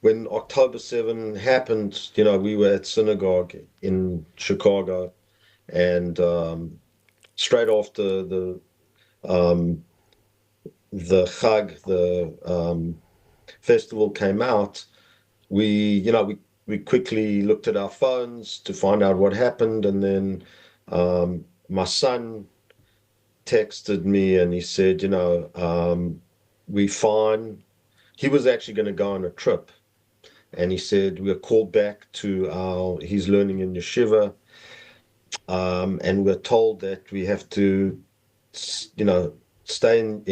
when October 7 happened, we were at synagogue in Chicago, and straight after um, the Chag, the festival came out, we quickly looked at our phones to find out what happened, and then my son texted me and he said, we fine. He was actually going to go on a trip, and he said we were called back to he's learning in yeshiva, and we're told that we have to, you know, stay in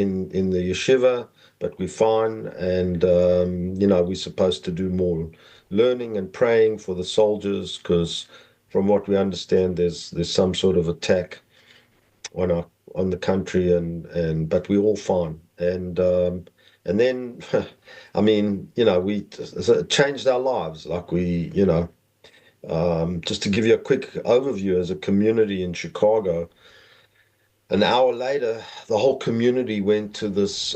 the yeshiva, but we're fine, and we're supposed to do more learning and praying for the soldiers because, from what we understand, there's some sort of attack on our on the country, and but we're all fine, and then, I mean, we changed our lives, like just to give you a quick overview, as a community in Chicago, an hour later, the whole community went to this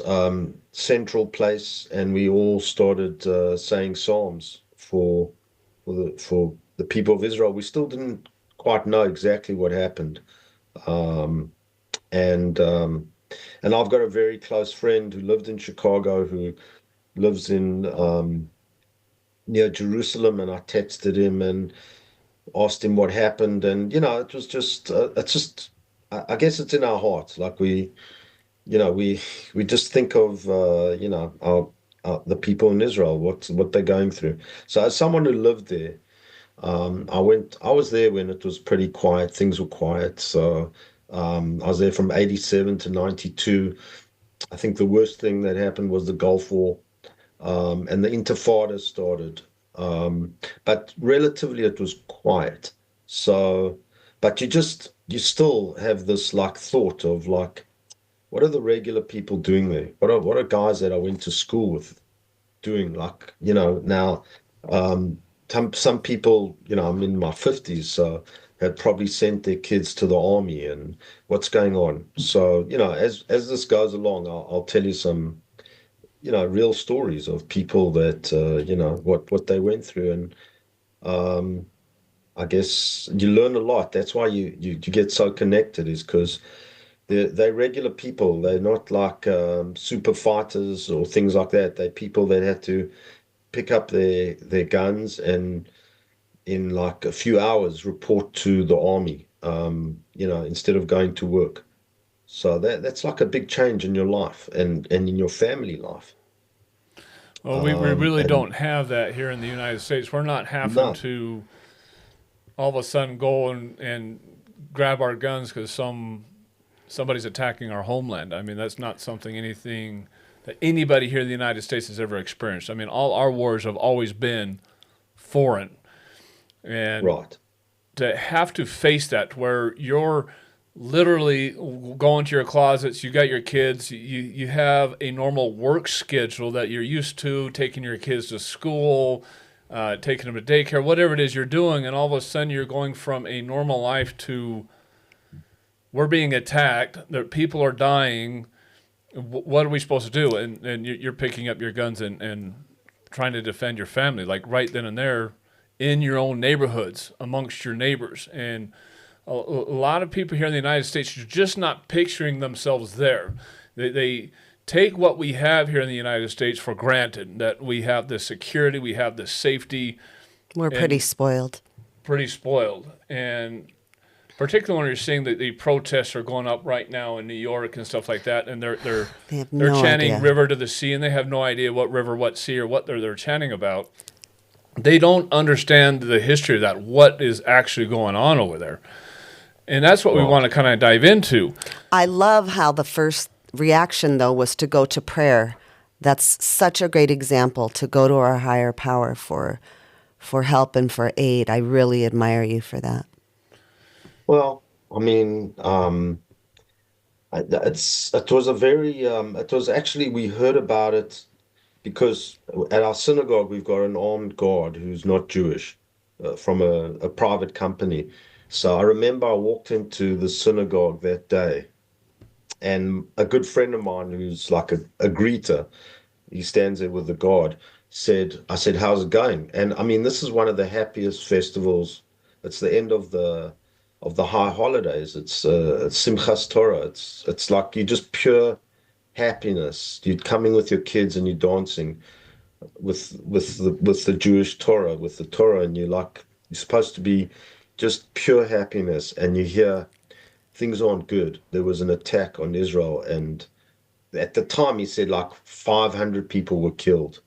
central place, and we all started saying psalms for the people of Israel. We still didn't quite know exactly what happened, um, and um, and I've got a very close friend who lived in Chicago, who lives in near Jerusalem, and I texted him and asked him what happened, and it was just it's just I guess it's in our hearts. Like we just think of the people in Israel, what they're going through. So as someone who lived there, I was there when it was pretty quiet. Things were quiet. So I was there from 87 to 92. I think the worst thing that happened was the Gulf War, and the Intifada started. Um, but relatively, it was quiet. So, but you still have this like thought of like, what are the regular people doing there? What are guys that I went to school with doing? Like, now, some people, I'm in my 50s, so had probably sent their kids to the army, and what's going on. So, as this goes along, I'll tell you some, real stories of people that, what they went through. And um, I guess you learn a lot. That's why you get so connected, is because they're regular people. They're not like super fighters or things like that. They're people that had to pick up their guns and in like a few hours report to the army, instead of going to work. So that's like a big change in your life and in your family life. Well, we really And don't have that here in the United States. We're not having no, to all of a sudden go and grab our guns because somebody's attacking our homeland. I mean, that's not something anything that anybody here in the United States has ever experienced. I mean, all our wars have always been foreign, and right. to have to face that where you're literally going to your closets, you got your kids, you have a normal work schedule that you're used to, taking your kids to school, taking them to daycare, whatever it is you're doing, and all of a sudden you're going from a normal life to we're being attacked, that people are dying. What are we supposed to do? And you're picking up your guns and trying to defend your family, like right then and there in your own neighborhoods amongst your neighbors. And a lot of people here in the United States are just not picturing themselves there. They take what we have here in the United States for granted, that we have the security, we have the safety, We're pretty and spoiled. pretty spoiled. And particularly when you're seeing that the protests are going up right now in New York and stuff like that, and They have they're no chanting idea. "river to the sea," and they have no idea what river, what sea, or what they're chanting about. They don't understand the history of that, what is actually going on over there, and that's what we want Right. to kind of dive into. I love how the first reaction, though, was to go to prayer. That's such a great example, to go to our higher power for help and for aid. I really admire you for that. Well, I mean, it was a very it was actually, we heard about it because at our synagogue we've got an armed guard who's not Jewish, from a private company. So I remember I walked into the synagogue that day, and a good friend of mine who's like a greeter, he stands there with the guard. I said, how's it going? And I mean, this is one of the happiest festivals. It's the end of the high holidays. It's Simchas Torah. It's like you just pure happiness. You're coming with your kids and you're dancing with the Jewish Torah, with the Torah, and you're supposed to be just pure happiness. And you hear things aren't good. There was an attack on Israel, and at the time he said like 500 people were killed.